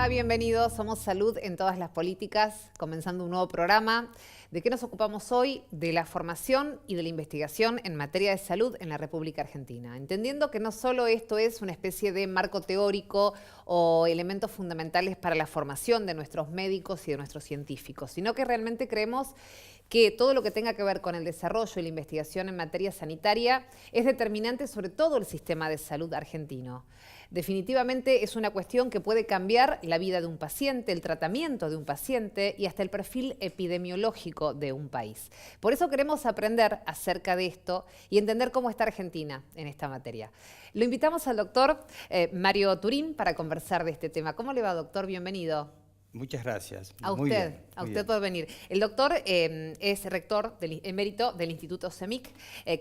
va? Bienvenidos. Somos Salud en todas las políticas, comenzando un nuevo programa. ¿De qué nos ocupamos hoy? De la formación y de la investigación en materia de salud en la República Argentina. Entendiendo que no solo esto es una especie de marco teórico o elementos fundamentales para la formación de nuestros médicos y de nuestros científicos, sino que realmente creemos que todo lo que tenga que ver con el desarrollo y la investigación en materia sanitaria es determinante sobre todo el sistema de salud argentino. Definitivamente es una cuestión que puede cambiar la vida de un paciente, el tratamiento de un paciente y hasta el perfil epidemiológico de un país. Por eso queremos aprender acerca de esto y entender cómo está Argentina en esta materia. Lo invitamos al doctor Mario Turín para conversar de este tema. ¿Cómo le va, doctor? Bienvenido. Muchas gracias. A muy usted, bien, a muy usted bien. por venir. El doctor es rector emérito del Instituto CEMIC,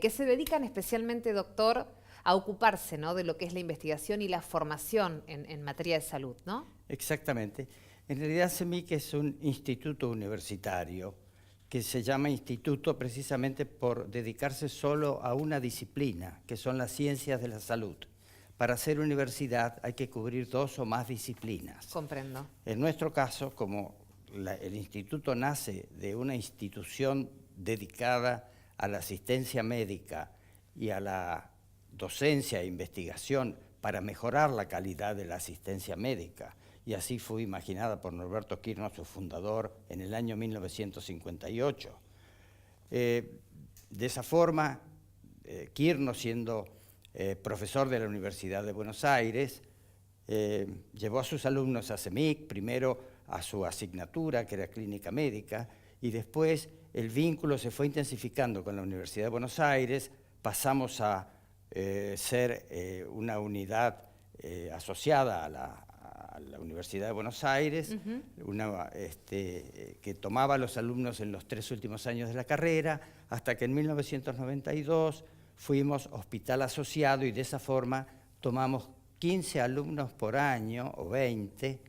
que se dedican especialmente, doctor, a ocuparse, ¿no?, de lo que es la investigación y la formación en materia de salud, ¿no? Exactamente. En realidad CEMIC es un instituto universitario que se llama instituto precisamente por dedicarse solo a una disciplina, que son las ciencias de la salud. Para ser universidad hay que cubrir 2 o más disciplinas. Comprendo. En nuestro caso, como el instituto nace de una institución dedicada a la asistencia médica y a la docencia e investigación para mejorar la calidad de la asistencia médica, y así fue imaginada por Norberto Quirno, su fundador, en el año 1958. De esa forma, Quirno, siendo profesor de la Universidad de Buenos Aires, llevó a sus alumnos a CEMIC, primero a su asignatura, que era clínica médica, y después el vínculo se fue intensificando con la Universidad de Buenos Aires, pasamos a ser una unidad asociada a la Universidad de Buenos Aires, que tomaba a los alumnos en los 3 últimos años de la carrera, hasta que en 1992 fuimos hospital asociado y de esa forma tomamos 15 alumnos por año o 20,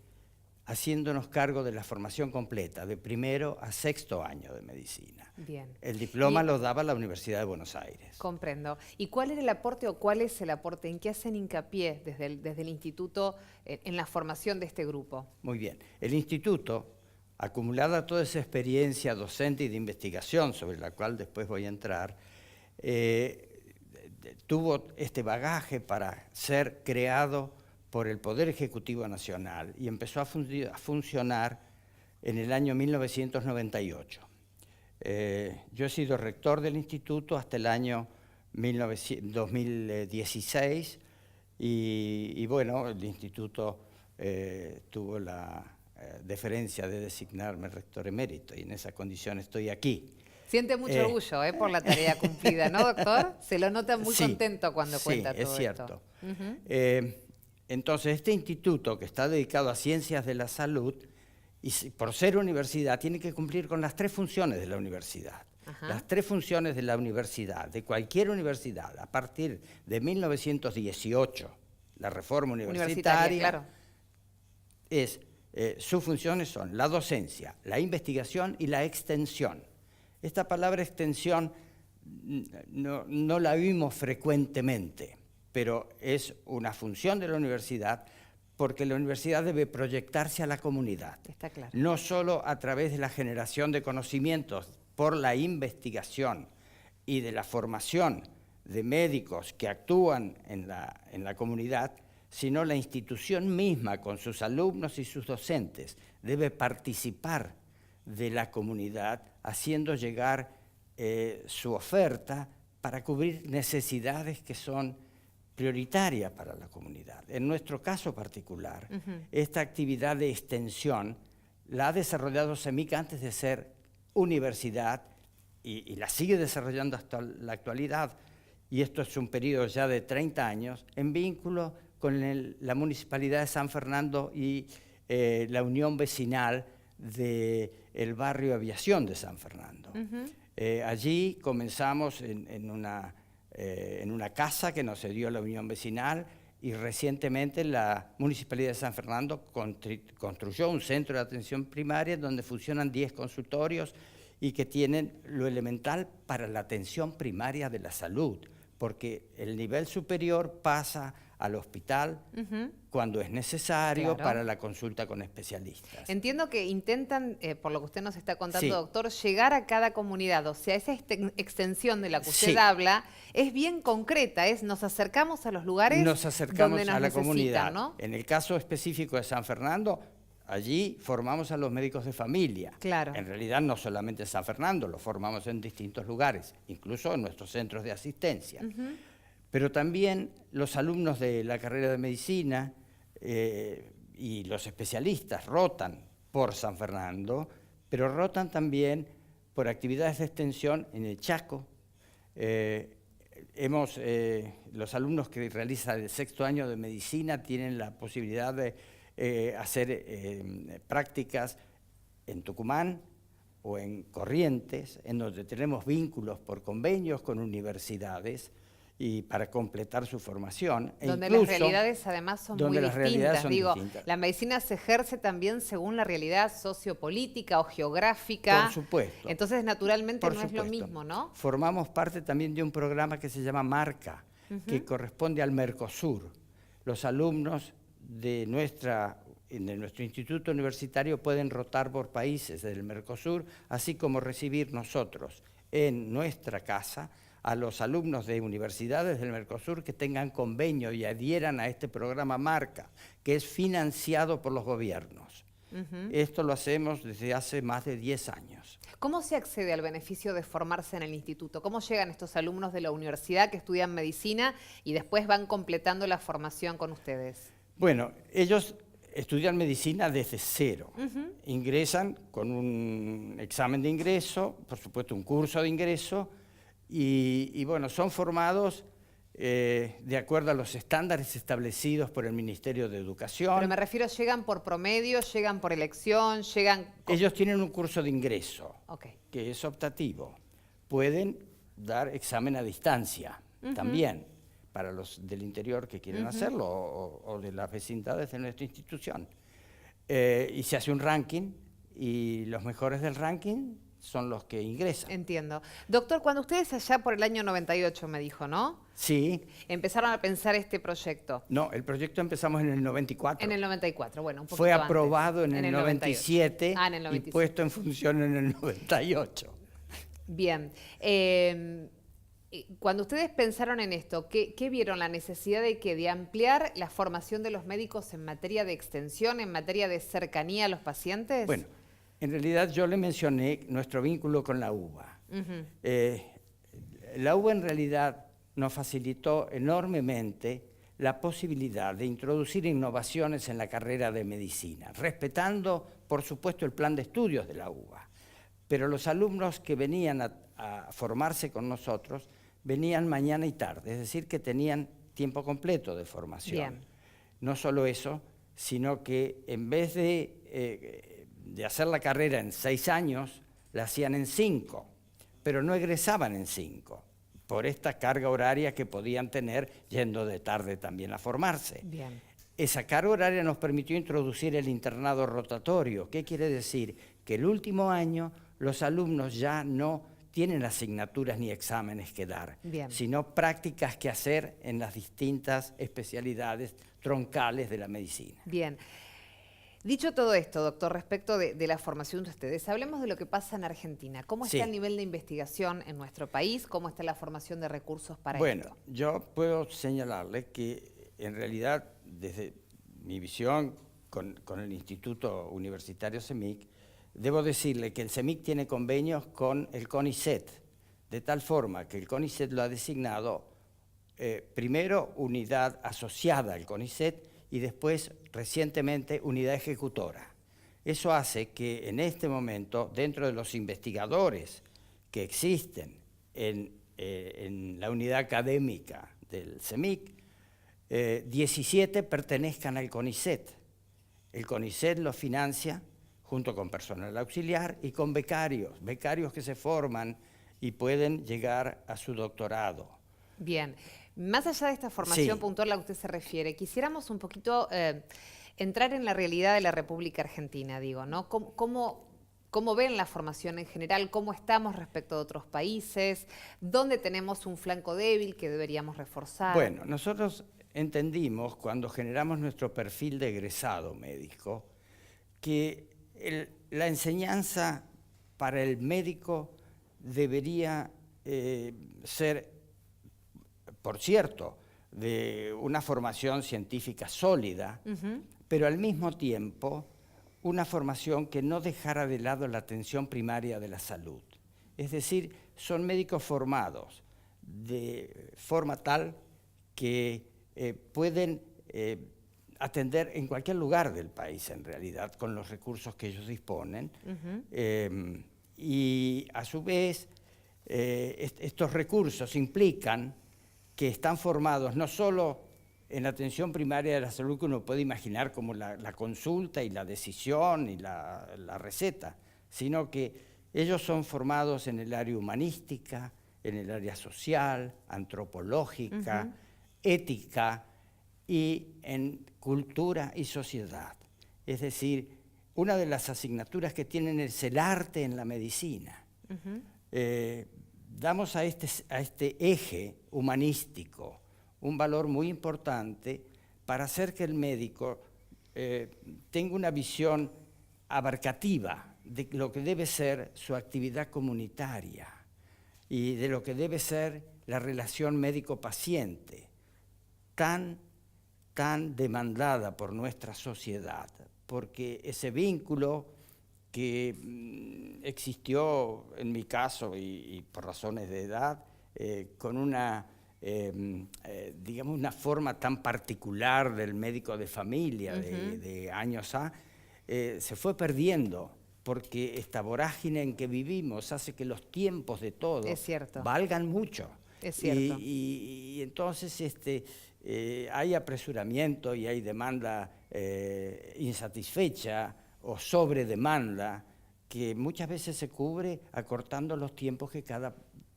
haciéndonos cargo de la formación completa, de primero a 6º año de medicina. Bien. El diploma lo daba la Universidad de Buenos Aires. Comprendo. ¿Y cuál era el aporte o cuál es el aporte? ¿En qué hacen hincapié desde el instituto en la formación de este grupo? Muy bien. El instituto, acumulada toda esa experiencia docente y de investigación, sobre la cual después voy a entrar, tuvo este bagaje para ser creado por el Poder Ejecutivo Nacional y empezó a funcionar en el año 1998. Yo he sido rector del instituto hasta el año 2016 y bueno, el instituto tuvo la deferencia de designarme rector emérito y en esa condición estoy aquí. Siente mucho orgullo por la tarea cumplida, ¿no, doctor? Se lo nota muy contento cuando cuenta todo esto. Sí, es cierto. Entonces, este instituto que está dedicado a ciencias de la salud, y por ser universidad, tiene que cumplir con las 3 funciones de la universidad. Ajá. Las 3 funciones de la universidad, de cualquier universidad, a partir de 1918, la reforma universitaria, claro. Sus funciones son la docencia, la investigación y la extensión. Esta palabra extensión no la vimos frecuentemente, pero es una función de la universidad porque la universidad debe proyectarse a la comunidad. Está claro. No solo a través de la generación de conocimientos por la investigación y de la formación de médicos que actúan en la comunidad, sino la institución misma con sus alumnos y sus docentes debe participar de la comunidad haciendo llegar su oferta para cubrir necesidades que son prioritaria para la comunidad. En nuestro caso particular, esta actividad de extensión la ha desarrollado CEMIC antes de ser universidad y la sigue desarrollando hasta la actualidad, y esto es un periodo ya de 30 años, en vínculo con la Municipalidad de San Fernando y la Unión Vecinal del barrio Aviación de San Fernando. Allí comenzamos en una casa que nos cedió la Unión Vecinal y recientemente la Municipalidad de San Fernando construyó un centro de atención primaria donde funcionan 10 consultorios y que tienen lo elemental para la atención primaria de la salud, porque el nivel superior pasa al hospital cuando es necesario para la consulta con especialistas. Entiendo que intentan, por lo que usted nos está contando, Sí. doctor, llegar a cada comunidad. O sea, esa extensión de la que usted habla es bien concreta, nos acercamos a los lugares nos acercamos donde nos a la necesitan, comunidad. ¿no? En el caso específico de San Fernando, allí formamos a los médicos de familia. Claro. En realidad no solamente en San Fernando, los formamos en distintos lugares, incluso en nuestros centros de asistencia. Pero también los alumnos de la carrera de medicina y los especialistas rotan por San Fernando, pero rotan también por actividades de extensión en el Chaco. Los alumnos que realizan el 6º año de medicina tienen la posibilidad de hacer prácticas en Tucumán o en Corrientes, en donde tenemos vínculos por convenios con universidades y para completar su formación. Donde las realidades además son muy distintas. Distintas. La medicina se ejerce también según la realidad sociopolítica o geográfica. Por supuesto. Entonces, naturalmente, no es lo mismo, ¿no? Formamos parte también de un programa que se llama Marca, que corresponde al Mercosur. Los alumnos de nuestro instituto universitario pueden rotar por países del Mercosur, así como recibir nosotros en nuestra casa a los alumnos de universidades del Mercosur que tengan convenio y adhieran a este programa Marca, que es financiado por los gobiernos. Esto lo hacemos desde hace más de 10 años. ¿Cómo se accede al beneficio de formarse en el instituto? ¿Cómo llegan estos alumnos de la universidad que estudian medicina y después van completando la formación con ustedes? Bueno, ellos estudian medicina desde cero. Ingresan con un examen de ingreso, por supuesto un curso de ingreso, y bueno, son formados de acuerdo a los estándares establecidos por el Ministerio de Educación. Pero me refiero, ¿llegan por promedio, llegan por elección, llegan...? Ellos tienen un curso de ingreso, que es optativo. Pueden dar examen a distancia también, para los del interior que quieren hacerlo, o de las vecindades de nuestra institución. Y se hace un ranking, y los mejores del ranking son los que ingresan. Entiendo. Doctor, cuando ustedes allá por el año 98 me dijo, ¿no? Sí. Empezaron a pensar este proyecto. No, el proyecto empezamos en el 94. En el 94, bueno, un poquito Fue antes. aprobado en el 97 en el 97 y puesto en función en el 98. Bien. Cuando ustedes pensaron en esto, ¿qué vieron? ¿La necesidad de ampliar la formación de los médicos en materia de extensión, en materia de cercanía a los pacientes? Bueno, en realidad yo le mencioné nuestro vínculo con la UBA. La UBA en realidad nos facilitó enormemente la posibilidad de introducir innovaciones en la carrera de medicina, respetando, por supuesto, el plan de estudios de la UBA. Pero los alumnos que venían a formarse con nosotros venían mañana y tarde, es decir, que tenían tiempo completo de formación. Bien. No solo eso, sino que en vez de hacer la carrera en 6 años, la hacían en 5, pero no egresaban en 5, por esta carga horaria que podían tener yendo de tarde también a formarse. Bien. Esa carga horaria nos permitió introducir el internado rotatorio. ¿Qué quiere decir? Que el último año los alumnos ya no tienen asignaturas ni exámenes que dar, sino prácticas que hacer en las distintas especialidades troncales de la medicina. Bien. Dicho todo esto, doctor, respecto de la formación de ustedes, hablemos de lo que pasa en Argentina. ¿Cómo está el nivel de investigación en nuestro país? ¿Cómo está la formación de recursos para esto? Bueno, yo puedo señalarle que en realidad, desde mi visión con el Instituto Universitario CEMIC, debo decirle que el CEMIC tiene convenios con el CONICET, de tal forma que el CONICET lo ha designado primero unidad asociada al CONICET y después, recientemente, unidad ejecutora. Eso hace que en este momento, dentro de los investigadores que existen en la unidad académica del CEMIC, 17 pertenezcan al CONICET. El CONICET lo financia junto con personal auxiliar y con becarios que se forman y pueden llegar a su doctorado. Bien. Más allá de esta formación puntual a la que usted se refiere, quisiéramos un poquito entrar en la realidad de la República Argentina, digo, ¿no? ¿Cómo ven la formación en general? ¿Cómo estamos respecto de otros países? ¿Dónde tenemos un flanco débil que deberíamos reforzar? Bueno, nosotros entendimos, cuando generamos nuestro perfil de egresado médico, que la enseñanza para el médico debería ser, por cierto, de una formación científica sólida, pero al mismo tiempo una formación que no dejara de lado la atención primaria de la salud. Es decir, son médicos formados de forma tal que pueden atender en cualquier lugar del país, en realidad, con los recursos que ellos disponen. Y a su vez, estos recursos implican que están formados no solo en la atención primaria de la salud que uno puede imaginar como la consulta y la decisión y la receta, sino que ellos son formados en el área humanística, en el área social, antropológica, ética y en cultura y sociedad. Es decir, una de las asignaturas que tienen es el arte en la medicina. Damos a este eje humanístico un valor muy importante para hacer que el médico tenga una visión abarcativa de lo que debe ser su actividad comunitaria y de lo que debe ser la relación médico-paciente, tan demandada por nuestra sociedad, porque ese vínculo que existió en mi caso y por razones de edad, con una, digamos, una forma tan particular del médico de familia de años A, se fue perdiendo, porque esta vorágine en que vivimos hace que los tiempos de todos valgan mucho. Es cierto. Y entonces hay apresuramiento y hay demanda insatisfecha o sobredemanda que muchas veces se cubre acortando los tiempos que cada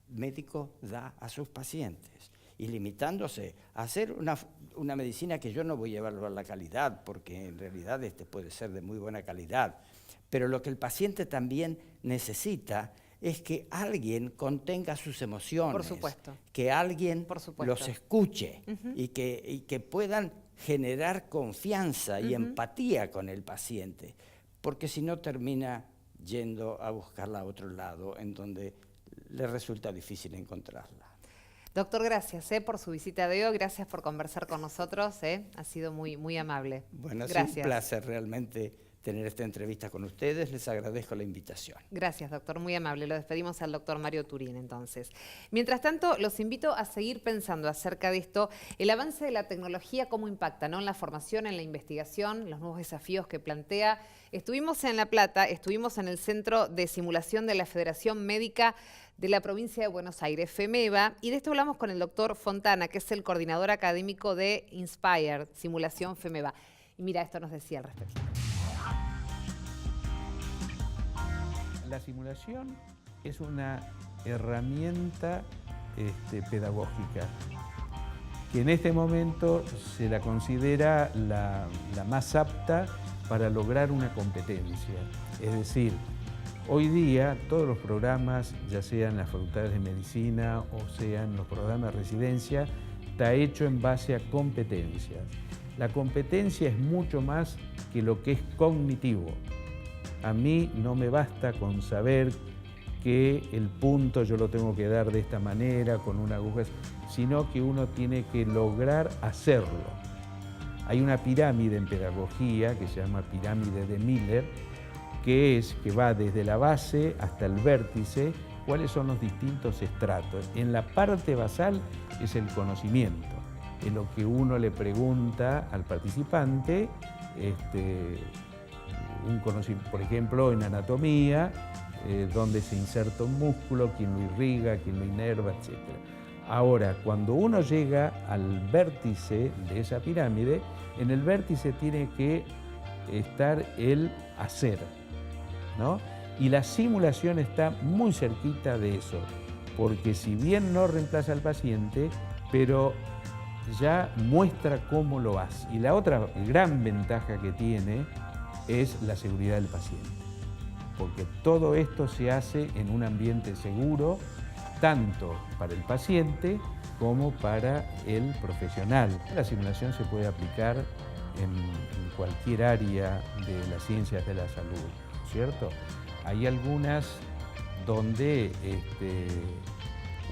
médico da a sus pacientes y limitándose a hacer una medicina que yo no voy a evaluar la calidad, porque en realidad puede ser de muy buena calidad, pero lo que el paciente también necesita es que alguien contenga sus emociones, por supuesto, que alguien los escuche y que puedan generar confianza y empatía con el paciente, porque si no termina yendo a buscarla a otro lado, en donde le resulta difícil encontrarla. Doctor, gracias por su visita de hoy, gracias por conversar con nosotros, ha sido muy amable. Bueno, ha sido un placer realmente tener esta entrevista con ustedes, les agradezco la invitación. Gracias, doctor, muy amable. Lo despedimos al doctor Mario Turín, entonces. Mientras tanto, los invito a seguir pensando acerca de esto, el avance de la tecnología, cómo impacta, ¿no?, en la formación, en la investigación, los nuevos desafíos que plantea. Estuvimos en La Plata, estuvimos en el Centro de Simulación de la Federación Médica de la Provincia de Buenos Aires, FEMEVA, y de esto hablamos con el doctor Fontana, que es el coordinador académico de Inspire, Simulación FEMEVA. Y mira, esto nos decía al respecto. La simulación es una herramienta pedagógica que en este momento se la considera la más apta para lograr una competencia. Es decir, hoy día todos los programas, ya sean las facultades de medicina o sean los programas de residencia, está hecho en base a competencias. La competencia es mucho más que lo que es cognitivo. A mí no me basta con saber que el punto yo lo tengo que dar de esta manera, con una aguja, sino que uno tiene que lograr hacerlo. Hay una pirámide en pedagogía que se llama pirámide de Miller, que va desde la base hasta el vértice, cuáles son los distintos estratos. En la parte basal es el conocimiento, es lo que uno le pregunta al participante, un conocimiento, por ejemplo, en anatomía, dónde se inserta un músculo, quién lo irriga, quién lo inerva, etc. Ahora, cuando uno llega al vértice de esa pirámide, en el vértice tiene que estar el hacer, ¿no? Y la simulación está muy cerquita de eso, porque si bien no reemplaza al paciente, pero ya muestra cómo lo hace. Y la otra gran ventaja que tiene es la seguridad del paciente, porque todo esto se hace en un ambiente seguro, tanto para el paciente como para el profesional. La simulación se puede aplicar en cualquier área de las ciencias de la salud, ¿cierto? Hay algunas donde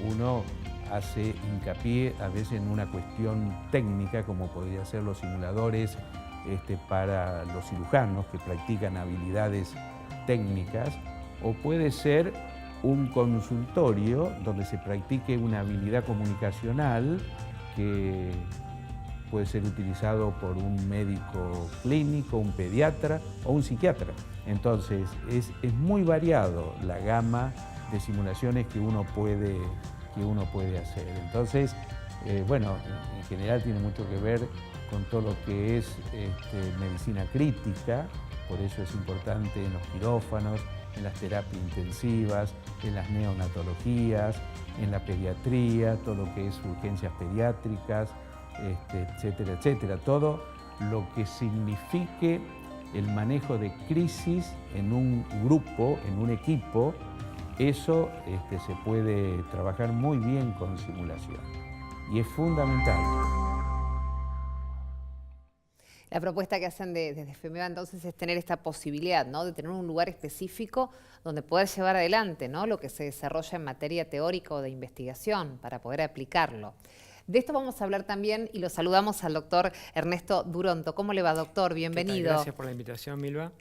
uno hace hincapié a veces en una cuestión técnica, como podría ser los simuladores para los cirujanos que practican habilidades técnicas, o puede ser un consultorio donde se practique una habilidad comunicacional que puede ser utilizado por un médico clínico, un pediatra o un psiquiatra. Entonces, es muy variado la gama de simulaciones que uno puede hacer. Entonces, bueno, en general tiene mucho que ver con todo lo que es medicina crítica, por eso es importante en los quirófanos, en las terapias intensivas, en las neonatologías, en la pediatría, todo lo que es urgencias pediátricas, etcétera, etcétera. Todo lo que signifique el manejo de crisis en un grupo, en un equipo, eso se puede trabajar muy bien con simulación y es fundamental. La propuesta que hacen desde FEMEVA entonces es tener esta posibilidad, ¿no?, de tener un lugar específico donde poder llevar adelante, ¿no?, lo que se desarrolla en materia teórica o de investigación para poder aplicarlo. De esto vamos a hablar también y lo saludamos al doctor Ernesto Duronto. ¿Cómo le va, doctor? Bienvenido. Gracias por la invitación, Milva.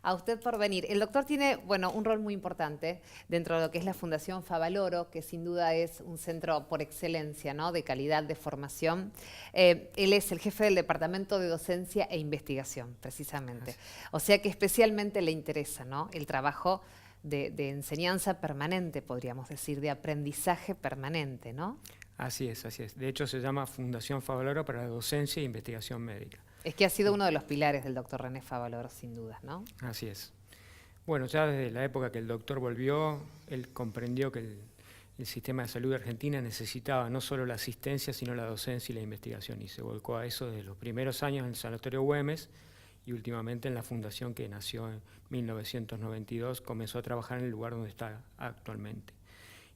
A usted por venir. El doctor tiene, bueno, un rol muy importante dentro de lo que es la Fundación Favaloro, que sin duda es un centro por excelencia, ¿no?, de calidad de formación. Él es el jefe del Departamento de Docencia e Investigación, precisamente. O sea que especialmente le interesa, ¿no?, el trabajo de enseñanza permanente, podríamos decir, de aprendizaje permanente, ¿no? Así es, así es. De hecho, se llama Fundación Favaloro para la Docencia e Investigación Médica. Es que ha sido uno de los pilares del doctor René Favaloro, sin dudas, ¿no? Así es. Bueno, ya desde la época que el doctor volvió, él comprendió que el sistema de salud de Argentina necesitaba no solo la asistencia, sino la docencia y la investigación, y se volcó a eso desde los primeros años en el Sanatorio Güemes y últimamente en la fundación que nació en 1992, comenzó a trabajar en el lugar donde está actualmente.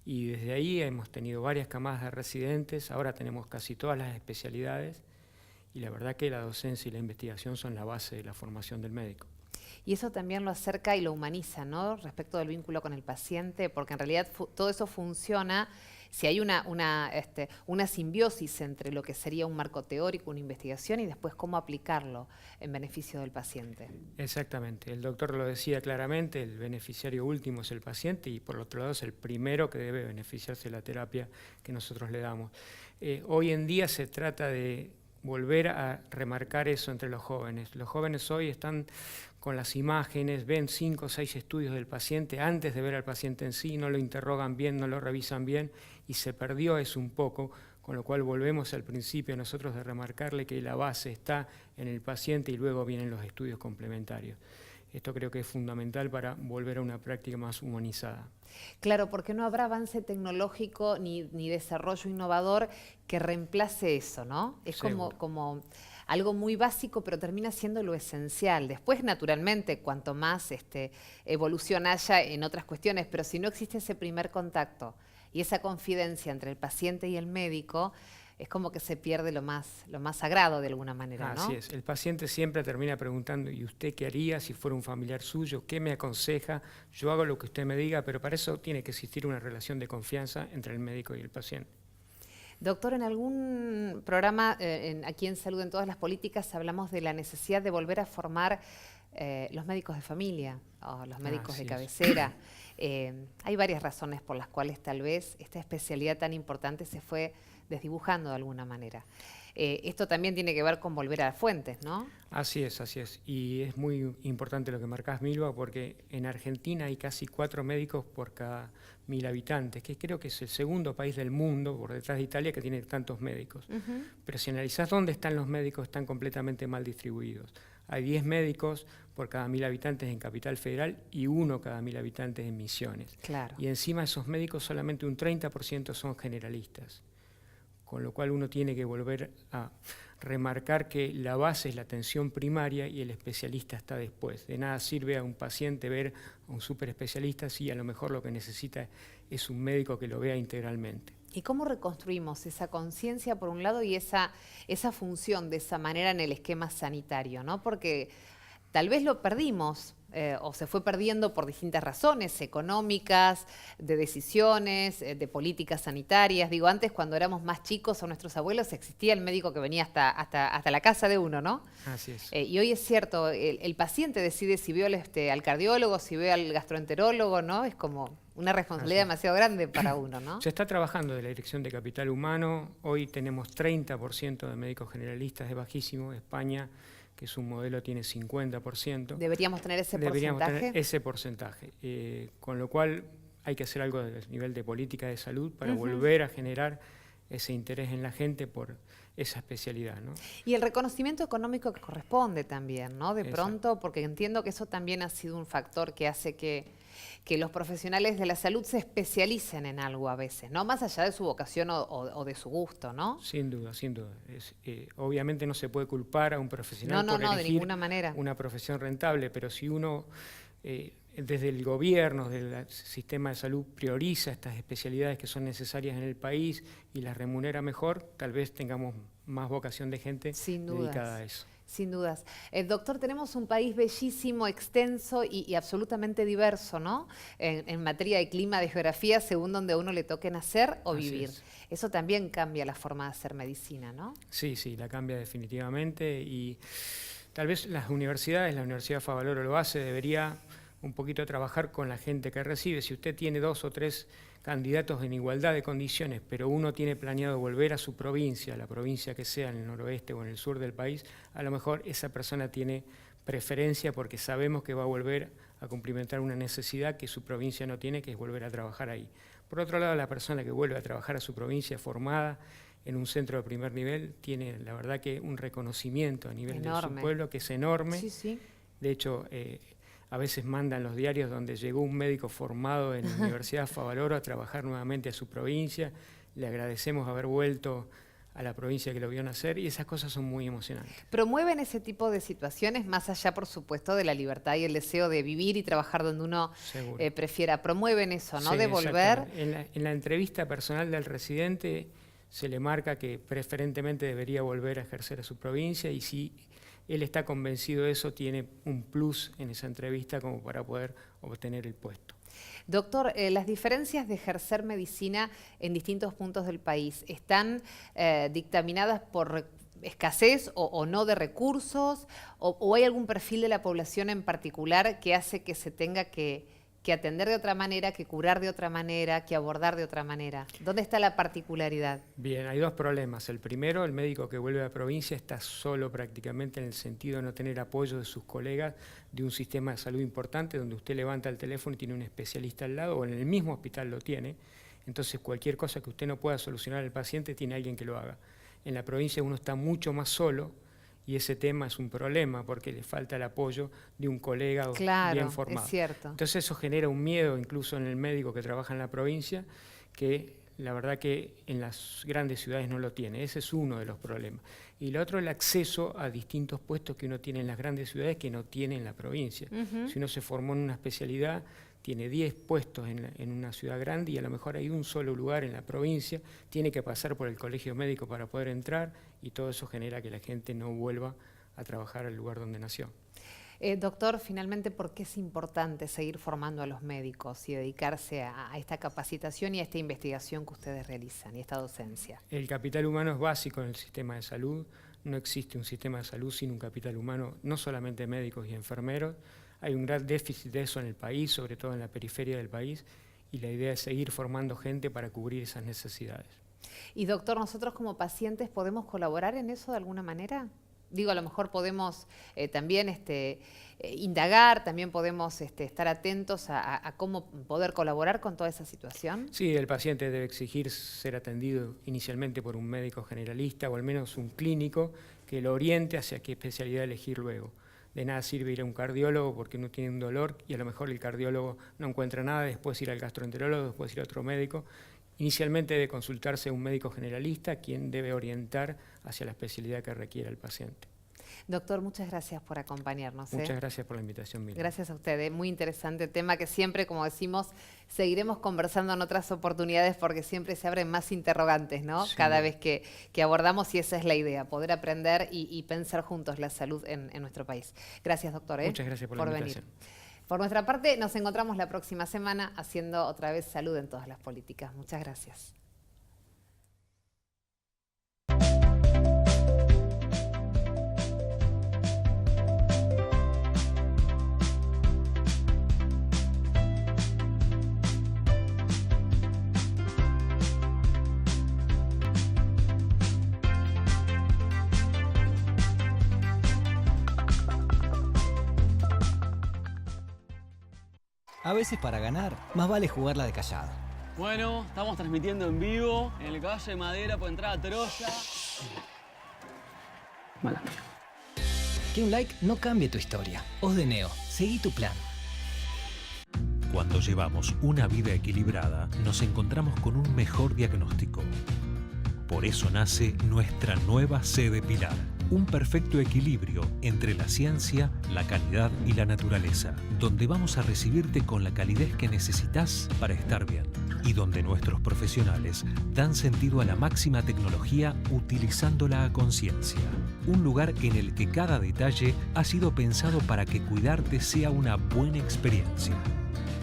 Y desde ahí hemos tenido varias camadas de residentes, ahora tenemos casi todas las especialidades, y la verdad que la docencia y la investigación son la base de la formación del médico. Y eso también lo acerca y lo humaniza, ¿no?, respecto del vínculo con el paciente, porque en realidad todo eso funciona si hay una simbiosis entre lo que sería un marco teórico, una investigación, y después cómo aplicarlo en beneficio del paciente. Exactamente. El doctor lo decía claramente, el beneficiario último es el paciente y por otro lado es el primero que debe beneficiarse de la terapia que nosotros le damos. Hoy en día se trata de volver a remarcar eso entre los jóvenes. Los jóvenes hoy están con las imágenes, ven 5 o 6 estudios del paciente antes de ver al paciente en sí, no lo interrogan bien, no lo revisan bien y se perdió eso un poco, con lo cual volvemos al principio nosotros de remarcarle que la base está en el paciente y luego vienen los estudios complementarios. Esto creo que es fundamental para volver a una práctica más humanizada. Claro, porque no habrá avance tecnológico ni desarrollo innovador que reemplace eso, ¿no? Es como algo muy básico, pero termina siendo lo esencial. Después, naturalmente, cuanto más evolución haya en otras cuestiones, pero si no existe ese primer contacto y esa confidencia entre el paciente y el médico, es como que se pierde lo más sagrado de alguna manera, ¿no? Así es, el paciente siempre termina preguntando, ¿y usted qué haría si fuera un familiar suyo? ¿Qué me aconseja? Yo hago lo que usted me diga, pero para eso tiene que existir una relación de confianza entre el médico y el paciente. Doctor, en algún programa aquí en Salud en Todas las Políticas hablamos de la necesidad de volver a formar los médicos de familia o los médicos de cabecera. Hay varias razones por las cuales tal vez esta especialidad tan importante se fue desdibujando de alguna manera. Esto también tiene que ver con volver a las fuentes, ¿no? Así es, así es. Y es muy importante lo que marcás, Milva, porque en Argentina hay casi 4 médicos por cada 1000 habitantes, que creo que es el segundo país del mundo, por detrás de Italia, que tiene tantos médicos. Pero si analizás dónde están los médicos, están completamente mal distribuidos. Hay 10 médicos por cada 1000 habitantes en Capital Federal y 1 cada 1000 habitantes en Misiones. Claro. Y encima esos médicos solamente un 30% son generalistas. con lo cual uno tiene que volver a remarcar que la base es la atención primaria y el especialista está después. De nada sirve a un paciente ver a un superespecialista si a lo mejor lo que necesita es un médico que lo vea integralmente. ¿Y cómo reconstruimos esa conciencia, por un lado, y esa función de esa manera en el esquema sanitario, ¿no? Porque tal vez lo perdimos o se fue perdiendo por distintas razones económicas, de decisiones, de políticas sanitarias. Digo, antes cuando éramos más chicos o nuestros abuelos existía el médico que venía hasta la casa de uno, ¿no? Así es. Y hoy es cierto, el paciente decide si ve al cardiólogo, si ve al gastroenterólogo, ¿no? Es como una responsabilidad demasiado grande para uno, ¿no? Se está trabajando de la Dirección de Capital Humano. Hoy tenemos 30% de médicos generalistas, es bajísimo. España, que es un modelo, tiene 50%. Deberíamos tener ese Deberíamos porcentaje. tener ese porcentaje. Con lo cual hay que hacer algo a nivel de política de salud para volver a generar ese interés en la gente por esa especialidad, ¿no? Y el reconocimiento económico que corresponde también, ¿no? De Exacto. pronto, porque entiendo que eso también ha sido un factor que hace que los profesionales de la salud se especialicen en algo a veces, ¿no? Más allá de su vocación o de su gusto, ¿no? Sin duda, sin duda. Obviamente no se puede culpar a un profesional por de elegir ninguna manera. una profesión rentable, pero si uno desde el gobierno, desde el sistema de salud, prioriza estas especialidades que son necesarias en el país y las remunera mejor, tal vez tengamos más vocación de gente dedicada a eso. Sin dudas. Doctor, tenemos un país bellísimo, extenso y absolutamente diverso, ¿no? En materia de clima, de geografía, según donde a uno le toque nacer o vivir. Eso también cambia la forma de hacer medicina, ¿no? Sí, la cambia definitivamente y tal vez las universidades, la Universidad Favaloro lo hace, debería un poquito trabajar con la gente que recibe. Si usted tiene 2 o 3 candidatos en igualdad de condiciones, pero uno tiene planeado volver a su provincia, la provincia que sea, en el noroeste o en el sur del país, a lo mejor esa persona tiene preferencia porque sabemos que va a volver a cumplimentar una necesidad que su provincia no tiene, que es volver a trabajar ahí. Por otro lado, la persona que vuelve a trabajar a su provincia formada en un centro de primer nivel tiene, la verdad, que un reconocimiento a nivel de su pueblo que es enorme. Sí. De hecho, a veces mandan los diarios donde llegó un médico formado en la Universidad Favaloro a trabajar nuevamente a su provincia. Le agradecemos haber vuelto a la provincia que lo vio nacer y esas cosas son muy emocionantes. ¿Promueven ese tipo de situaciones más allá, por supuesto, de la libertad y el deseo de vivir y trabajar donde uno prefiera? ¿Promueven eso, no? Sí, de volver. En la entrevista personal del residente se le marca que preferentemente debería volver a ejercer a su provincia y si él está convencido de eso, tiene un plus en esa entrevista como para poder obtener el puesto. Doctor, las diferencias de ejercer medicina en distintos puntos del país, ¿están dictaminadas por escasez o no de recursos? ¿O hay algún perfil de la población en particular que hace que se tenga que atender de otra manera, que curar de otra manera, que abordar de otra manera? ¿Dónde está la particularidad? Bien, hay 2 problemas. El primero, el médico que vuelve a la provincia está solo prácticamente en el sentido de no tener apoyo de sus colegas de un sistema de salud importante donde usted levanta el teléfono y tiene un especialista al lado o en el mismo hospital lo tiene. Entonces cualquier cosa que usted no pueda solucionar al paciente tiene alguien que lo haga. En la provincia uno está mucho más solo y ese tema es un problema porque le falta el apoyo de un colega bien formado. Es cierto. Entonces eso genera un miedo incluso en el médico que trabaja en la provincia que la verdad que en las grandes ciudades no lo tiene. Ese es uno de los problemas. Y lo otro, el acceso a distintos puestos que uno tiene en las grandes ciudades que no tiene en la provincia. Si uno se formó en una especialidad, tiene 10 puestos en una ciudad grande y a lo mejor hay un solo lugar en la provincia, tiene que pasar por el colegio médico para poder entrar y todo eso genera que la gente no vuelva a trabajar al lugar donde nació. Doctor, finalmente, ¿por qué es importante seguir formando a los médicos y dedicarse a esta capacitación y a esta investigación que ustedes realizan y esta docencia? El capital humano es básico en el sistema de salud. No existe un sistema de salud sin un capital humano, no solamente médicos y enfermeros. Hay un gran déficit de eso en el país, sobre todo en la periferia del país, y la idea es seguir formando gente para cubrir esas necesidades. Y doctor, ¿nosotros como pacientes podemos colaborar en eso de alguna manera? Digo, a lo mejor podemos también indagar, también podemos estar atentos a cómo poder colaborar con toda esa situación. Sí, el paciente debe exigir ser atendido inicialmente por un médico generalista o al menos un clínico que lo oriente hacia qué especialidad elegir luego. De nada sirve ir a un cardiólogo porque uno tiene un dolor y a lo mejor el cardiólogo no encuentra nada, después ir al gastroenterólogo, después ir a otro médico. inicialmente debe consultarse a un médico generalista, quien debe orientar hacia la especialidad que requiera el paciente. Doctor, muchas gracias por acompañarnos. Muchas gracias por la invitación, Miriam. Gracias a usted, muy interesante tema que siempre, como decimos, seguiremos conversando en otras oportunidades porque siempre se abren más interrogantes, ¿no? Sí. Cada vez que abordamos, y esa es la idea, poder aprender y pensar juntos la salud en nuestro país. Gracias, doctor. Muchas gracias por la invitación. Venir. Por nuestra parte, nos encontramos la próxima semana haciendo otra vez salud en todas las políticas. Muchas gracias. A veces para ganar, más vale jugarla de callado. Bueno, estamos transmitiendo en vivo en el Caballo de Madera por entrada a Troya. Mala. Que un like no cambie tu historia. Os de Neo, seguí tu plan. Cuando llevamos una vida equilibrada, nos encontramos con un mejor diagnóstico. Por eso nace nuestra nueva sede Pilar. Un perfecto equilibrio entre la ciencia, la calidad y la naturaleza, donde vamos a recibirte con la calidez que necesitas para estar bien y donde nuestros profesionales dan sentido a la máxima tecnología utilizándola a conciencia. Un lugar en el que cada detalle ha sido pensado para que cuidarte sea una buena experiencia.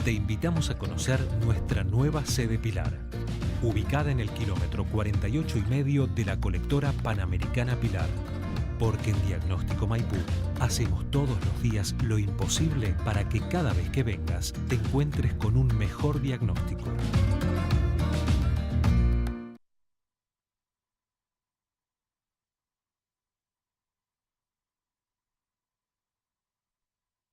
Te invitamos a conocer nuestra nueva sede Pilar, ubicada en el kilómetro 48,5 de la colectora Panamericana Pilar. Porque en Diagnóstico Maipú hacemos todos los días lo imposible para que cada vez que vengas te encuentres con un mejor diagnóstico.